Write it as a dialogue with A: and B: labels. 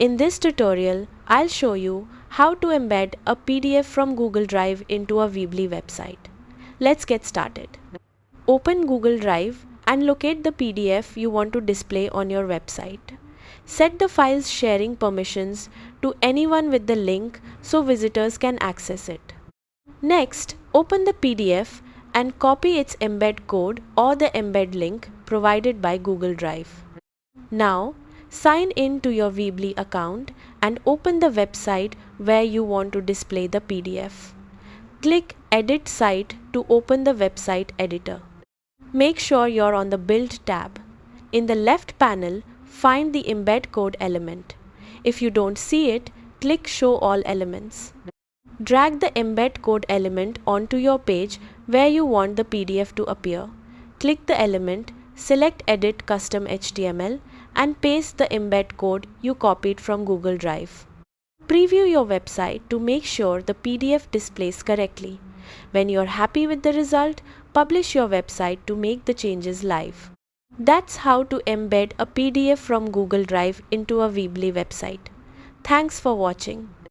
A: In this tutorial, I'll show you how to embed a PDF from Google Drive into a Weebly website. Let's get started. Open Google Drive and locate the PDF you want to display on your website. Set the file's sharing permissions to anyone with the link so visitors can access it. Next, open the PDF and copy its embed code or the embed link provided by Google Drive. Now, sign in to your Weebly account and open the website where you want to display the PDF. Click Edit Site to open the website editor. Make sure you're on the Build tab. In the left panel, find the embed code element. If you don't see it, click Show All Elements. Drag the embed code element onto your page where you want the PDF to appear. Click the element, select Edit Custom HTML and paste the embed code you copied from Google Drive. Preview your website to make sure the PDF displays correctly. When you're happy with the result, publish your website to make the changes live. That's how to embed a PDF from Google Drive into a Weebly website. Thanks for watching.